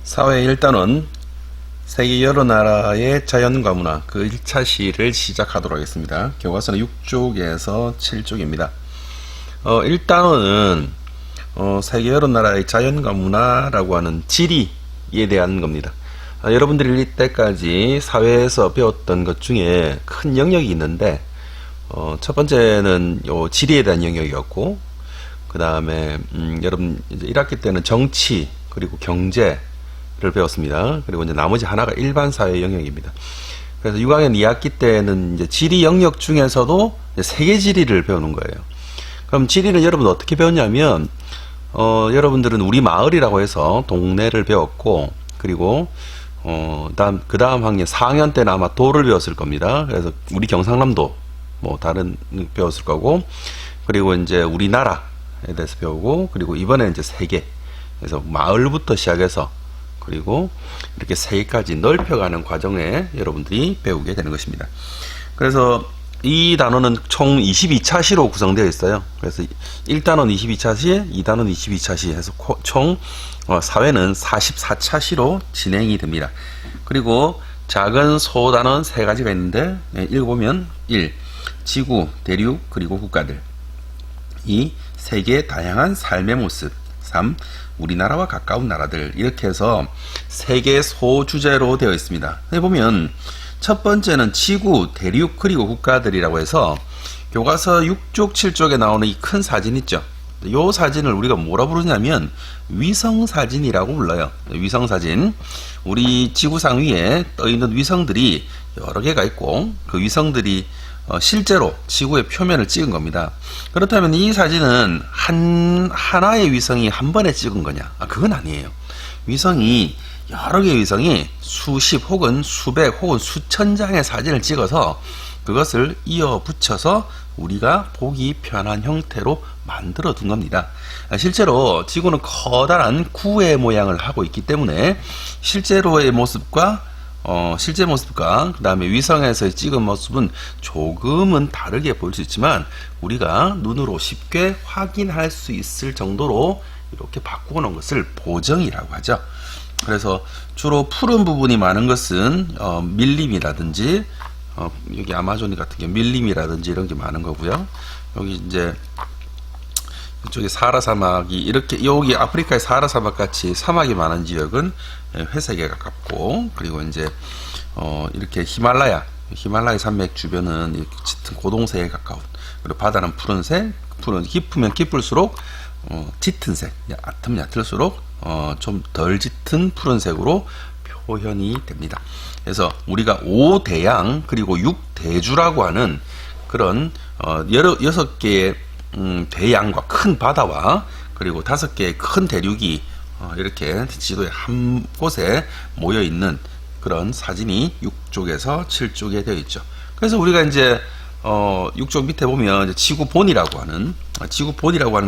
사회 1단원 세계 여러 나라의 자연과 문화 그 1차 시를 시작하도록 하겠습니다. 교과서는 6쪽에서 7쪽입니다. 1단원은 세계 여러 나라의 자연과 문화라고 하는 지리에 대한 겁니다. 여러분들이 이때까지 사회에서 배웠던 것 중에 큰 영역이 있는데 첫 번째는 요 지리에 대한 영역이었고, 그 다음에 여러분 이제 1학기 때는 정치 그리고 경제를 배웠습니다. 그리고 이제 나머지 하나가 일반 사회 영역입니다. 그래서 6학년 2학기 때는 이제 지리 영역 중에서도 이제 세계 지리를 배우는 거예요. 그럼 지리는 여러분 어떻게 배웠냐면 여러분들은 우리 마을이라고 해서 동네를 배웠고, 그리고 그 다음 학년 4학년 때는 아마 도를 배웠을 겁니다. 그래서 우리 경상남도 뭐 다른 배웠을 거고, 그리고 이제 우리나라에 대해서 배우고, 그리고 이번에 이제 세계, 그래서 마을부터 시작해서 그리고 이렇게 세계까지 넓혀가는 과정에 여러분들이 배우게 되는 것입니다. 그래서 이 단원은 총 22차 시로 구성되어 있어요. 그래서 1단원 22차 시, 2단원 22차 시 해서 총 사회는 44차 시로 진행이 됩니다. 그리고 작은 소단원 3가지가 있는데, 읽어보면 1. 지구, 대륙, 그리고 국가들. 2. 세계의 다양한 삶의 모습. 3. 우리나라와 가까운 나라들. 이렇게 해서 3개의 소주제로 되어 있습니다. 보면 첫 번째는 지구, 대륙, 그리고 국가들이라고 해서 교과서 6쪽, 7쪽에 나오는 이 큰 사진 있죠. 이 사진을 우리가 뭐라 부르냐면 위성사진이라고 불러요. 위성사진. 우리 지구상 위에 떠있는 위성들이 여러 개가 있고, 그 위성들이 실제로 지구의 표면을 찍은 겁니다. 그렇다면 이 사진은 하나의 위성이 한 번에 찍은 거냐? 그건 아니에요. 위성이 여러 개의 위성이 수십 혹은 수백 혹은 수천 장의 사진을 찍어서 그것을 이어 붙여서 우리가 보기 편한 형태로 만들어 둔 겁니다. 실제로 지구는 커다란 구의 모양을 하고 있기 때문에 실제로의 모습과 실제 모습과 그 다음에 위성에서 찍은 모습은 조금은 다르게 보일 수 있지만 우리가 눈으로 쉽게 확인할 수 있을 정도로 이렇게 바꾸어 놓은 것을 보정이라고 하죠. 그래서 주로 푸른 부분이 많은 것은 밀림이라든지 여기 아마존 같은 게 밀림이라든지 이런 게 많은 거고요. 여기 이제 이쪽에 사하라 사막이 이렇게, 여기 아프리카의 사하라 사막 같이 사막이 많은 지역은 회색에 가깝고, 그리고 이제 이렇게 히말라야 산맥 주변은 이렇게 짙은 고동색에 가까운, 그리고 바다는 푸른색, 깊으면 깊을수록 짙은 색, 얕을수록 좀 덜 짙은 푸른색으로 표현이 됩니다. 그래서 우리가 5대양 그리고 6대주라고 하는 그런 6개의 대양과 큰 바다와 그리고 5개의 큰 대륙이 이렇게 지도에 한 곳에 모여 있는 그런 사진이 6쪽에서 7쪽에 되어 있죠. 그래서 우리가 이제 6쪽 밑에 보면 이제 지구본이라고 하는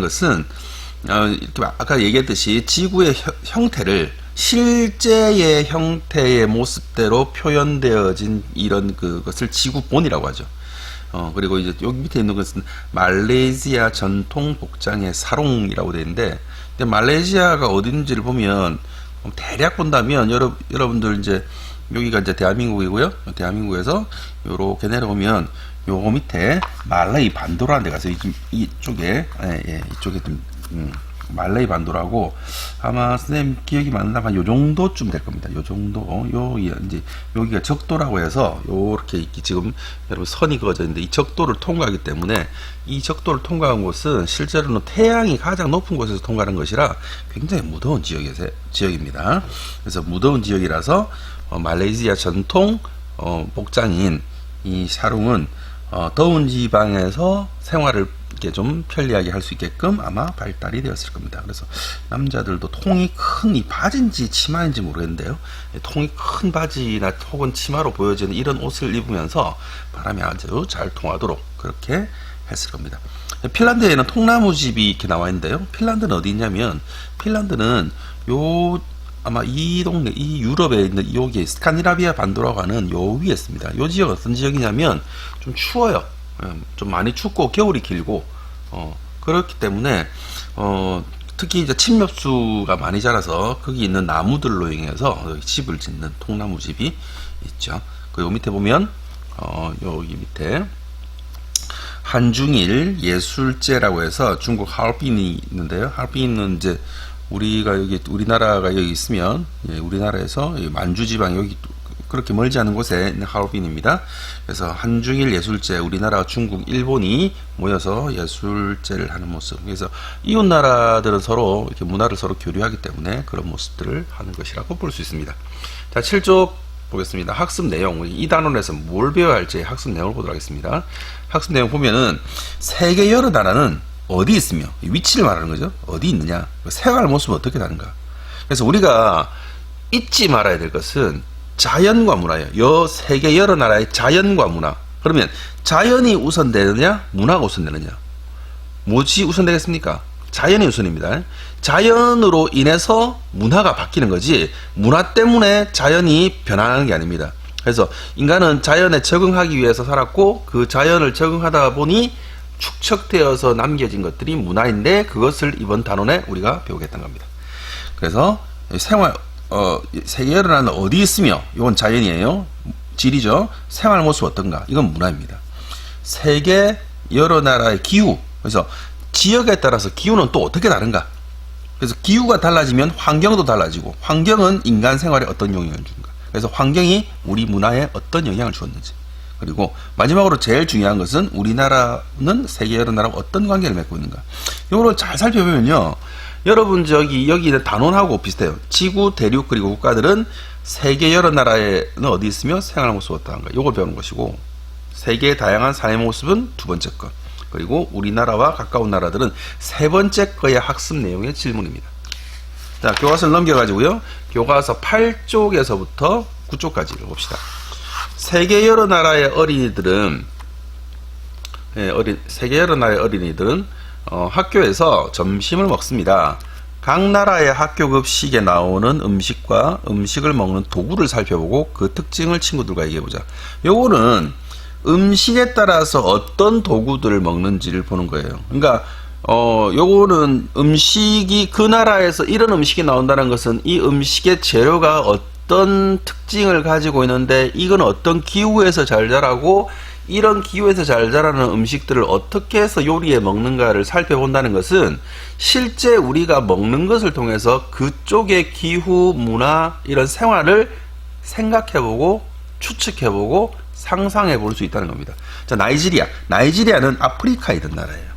것은 이렇게 아까 얘기했듯이 지구의 형태를 실제의 형태의 모습대로 표현되어진 이런 그것을 지구본이라고 하죠. 그리고 이제 여기 밑에 있는 것은 말레이시아 전통 복장의 사롱이라고 되어 있는데, 근데 말레이시아가 어디 있는지를 보면 대략 본다면 여러분들 이제 여기가 이제 대한민국이고요. 대한민국에서 요렇게 내려오면 요 밑에 말레이 반도라는 데 가서 이쪽에 이쪽에 좀 말레이 반도라고, 아마 선생님 기억이 맞는다면 요 정도쯤 될 겁니다. 요 정도. 여기가 적도라고 해서 요렇게 지금 여러분 선이 그어져 있는데, 이 적도를 통과하기 때문에 이 적도를 통과한 곳은 실제로는 태양이 가장 높은 곳에서 통과하는 것이라 굉장히 무더운 지역입니다. 그래서 무더운 지역이라서 말레이시아 전통 복장인 이 사룽은 더운 지방에서 생활을 이렇게 좀 편리하게 할 수 있게끔 아마 발달이 되었을 겁니다. 그래서 남자들도 통이 큰, 이 바지인지 치마인지 모르겠는데요, 통이 큰 바지나 혹은 치마로 보여지는 이런 옷을 입으면서 바람이 아주 잘 통하도록 그렇게 했을 겁니다. 핀란드에는 통나무집이 이렇게 나와 있는데요, 핀란드는 어디 있냐면, 핀란드는 아마 이 동네, 이 유럽에 있는 여기 스칸디나비아 반도라고 하는 요 위에 있습니다. 요 지역 어떤 지역이냐면 좀 추워요. 좀 많이 춥고 겨울이 길고 그렇기 때문에 특히 이제 침엽수가 많이 자라서 거기 있는 나무들로 인해서 여기 집을 짓는 통나무 집이 있죠. 그리고 밑에 보면 여기 밑에 한중일 예술제라고 해서 중국 하얼빈이 있는데요. 하얼빈은 이제 우리가 여기 우리나라가 여기 있으면 우리나라에서 만주 지방 여기 그렇게 멀지 않은 곳에 있는 하얼빈입니다. 그래서 한중일 예술제, 우리나라, 중국, 일본이 모여서 예술제를 하는 모습. 그래서 이웃 나라들은 서로 이렇게 문화를 서로 교류하기 때문에 그런 모습들을 하는 것이라고 볼 수 있습니다. 자, 7쪽 보겠습니다. 학습 내용. 이 단원에서 뭘 배워야 할지 학습 내용을 보도록 하겠습니다. 학습 내용 보면은 세계 여러 나라는 어디 있으며 위치를 말하는 거죠. 어디 있느냐, 생활 모습은 어떻게 다른가. 그래서 우리가 잊지 말아야 될 것은 자연과 문화예요. 세계 여러 나라의 자연과 문화. 그러면 자연이 우선되느냐, 문화가 우선되느냐? 뭐지 우선되겠습니까? 자연이 우선입니다. 자연으로 인해서 문화가 바뀌는 거지, 문화 때문에 자연이 변화하는 게 아닙니다. 그래서 인간은 자연에 적응하기 위해서 살았고, 그 자연을 적응하다 보니 축적되어서 남겨진 것들이 문화인데, 그것을 이번 단원에 우리가 배우겠다는 겁니다. 그래서 세계 여러 나라는 어디 있으며, 이건 자연이에요. 지리죠. 생활 모습 어떤가, 이건 문화입니다. 세계 여러 나라의 기후, 그래서 지역에 따라서 기후는 또 어떻게 다른가. 그래서 기후가 달라지면 환경도 달라지고, 환경은 인간 생활에 어떤 영향을 주는가. 그래서 환경이 우리 문화에 어떤 영향을 주었는지. 그리고 마지막으로 제일 중요한 것은 우리나라는 세계 여러 나라와 어떤 관계를 맺고 있는가. 이거를 잘 살펴보면요, 여러분 여기 있는 단원하고 비슷해요. 지구, 대륙, 그리고 국가들은 세계 여러 나라에는 어디 있으며 생활 모습이 어떠한가, 이걸 배우는 것이고, 세계의 다양한 삶의 모습은 두 번째 것, 그리고 우리나라와 가까운 나라들은 세 번째 거의 학습 내용의 질문입니다. 자, 교과서를 넘겨가지고요, 교과서 8쪽에서부터 9쪽까지 읽어봅시다. 세계 여러 나라의 어린이들은 학교에서 점심을 먹습니다. 각 나라의 학교 급식에 나오는 음식과 음식을 먹는 도구를 살펴보고 그 특징을 친구들과 얘기해보자. 요거는 음식에 따라서 어떤 도구들을 먹는지를 보는 거예요. 그러니까 요거는 음식이 그 나라에서 이런 음식이 나온다는 것은 이 음식의 재료가 어떤 특징을 가지고 있는데, 이건 어떤 기후에서 잘 자라고, 이런 기후에서 잘 자라는 음식들을 어떻게 해서 요리에 먹는가를 살펴본다는 것은 실제 우리가 먹는 것을 통해서 그쪽의 기후, 문화, 이런 생활을 생각해보고 추측해보고 상상해 볼 수 있다는 겁니다. 자, 나이지리아는 아프리카에 있는 나라예요.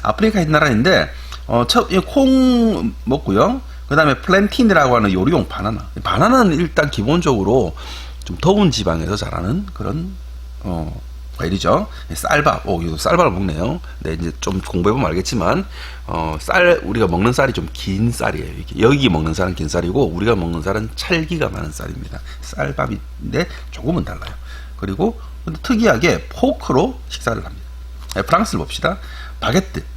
아프리카에 있는 나라인데, 콩 먹고요. 그 다음에 플랜틴이라고 하는 요리용 바나나는 일단 기본적으로 좀 더운 지방에서 자라는 그런 과일이죠. 쌀밥, 이거 쌀밥을 먹네요. 네, 이제 좀 공부해보면 알겠지만, 우리가 먹는 쌀이 좀 긴 쌀이에요. 여기 먹는 쌀은 긴 쌀이고, 우리가 먹는 쌀은 찰기가 많은 쌀입니다. 쌀밥인데 조금은 달라요. 그리고 특이하게 포크로 식사를 합니다. 네, 프랑스를 봅시다.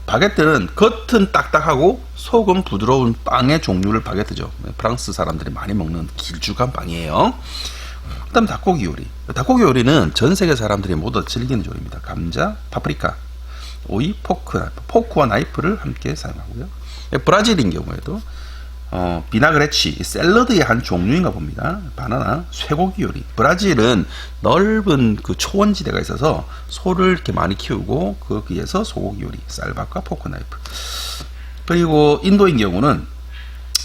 바게트는 겉은 딱딱하고 속은 부드러운 빵의 종류를 바게트죠. 프랑스 사람들이 많이 먹는 길쭉한 빵이에요. 그 다음 닭고기 요리는 전 세계 사람들이 모두 즐기는 요리입니다. 감자, 파프리카, 오이, 포크와 나이프를 함께 사용하고요. 브라질인 경우에도 비나그레치, 샐러드의 한 종류인가 봅니다. 바나나, 쇠고기 요리. 브라질은 넓은 그 초원지대가 있어서 소를 이렇게 많이 키우고 거기에서 소고기 요리, 쌀밥과 포크 나이프. 그리고 인도인 경우는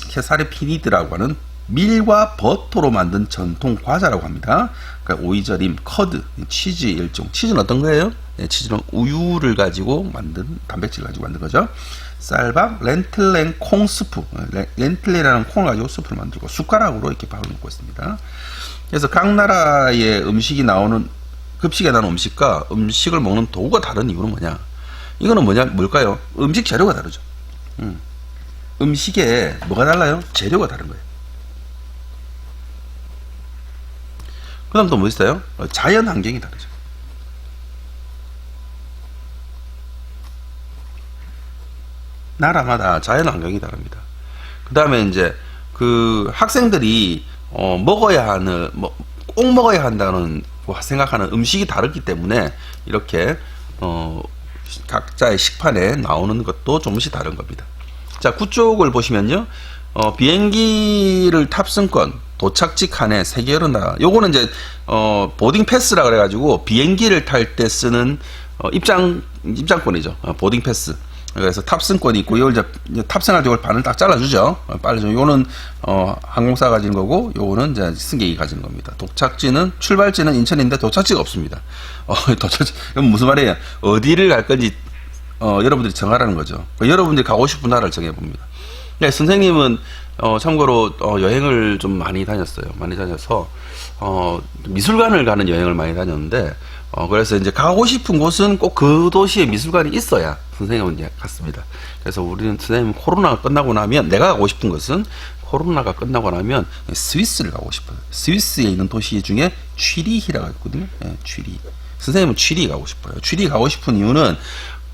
케사르피니드라고 하는 밀과 버터로 만든 전통 과자라고 합니다. 그러니까 오이절임, 커드, 치즈 일종. 치즈는 어떤 거예요? 네, 치즈는 우유를 가지고 만든, 단백질을 가지고 만든 거죠. 쌀밥, 렌틀렌 콩 스프. 렌틀렌이라는 콩을 가지고 스프를 만들고 숟가락으로 이렇게 밥을 먹고 있습니다. 그래서 각 나라의 음식이 나오는, 급식에 나오는 음식과 음식을 먹는 도구가 다른 이유는 뭐냐? 이거는 뭘까요? 음식 재료가 다르죠. 음식에 뭐가 달라요? 재료가 다른 거예요. 그 다음 또 뭐 있어요? 자연 환경이 다르죠. 나라마다 자연 환경이 다릅니다. 그 다음에 이제 그 학생들이 먹어야 하는, 꼭 먹어야 한다는 생각하는 음식이 다르기 때문에 이렇게 각자의 식판에 나오는 것도 조금씩 다른 겁니다. 자, 9쪽을 보시면요. 비행기를 탑승권, 도착지 칸에 세계 여러 나라. 요거는 이제, 보딩 패스라 그래가지고, 비행기를 탈 때 쓰는, 입장권이죠. 보딩 패스. 그래서 탑승권이 있고, 이걸 이제 탑승할 때 이걸 반을 딱 잘라주죠. 빨리 요거는, 항공사가 가지는 거고, 요거는 이제 승객이 가지는 겁니다. 도착지는, 출발지는 인천인데 도착지가 없습니다. 도착지, 이건 무슨 말이에요? 어디를 갈 건지, 여러분들이 정하라는 거죠. 여러분들이 가고 싶은 나라를 정해봅니다. 네, 선생님은 참고로 여행을 좀 많이 다녔어요. 많이 다녀서 미술관을 가는 여행을 많이 다녔는데 그래서 이제 가고 싶은 곳은 꼭 그 도시에 미술관이 있어야 선생님은 이제 갔습니다. 그래서 우리는 선생님 코로나가 끝나고 나면 내가 가고 싶은 것은 코로나가 끝나고 나면 스위스를 가고 싶어요. 스위스에 있는 도시 중에 취리히라고 있거든요. 네, 취리. 선생님은 취리 가고 싶어요. 취리 가고 싶은 이유는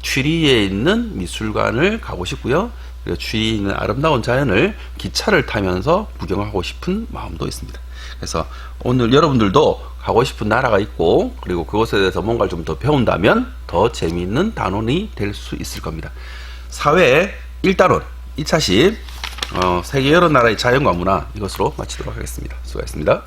취리에 있는 미술관을 가고 싶고요. 그리고 취리에 있는 아름다운 자연을 기차를 타면서 구경하고 싶은 마음도 있습니다. 그래서 오늘 여러분들도 가고 싶은 나라가 있고 그리고 그것에 대해서 뭔가를 좀 더 배운다면 더 재미있는 단원이 될 수 있을 겁니다. 사회 1단원 2차식 세계 여러 나라의 자연과 문화 이것으로 마치도록 하겠습니다. 수고하셨습니다.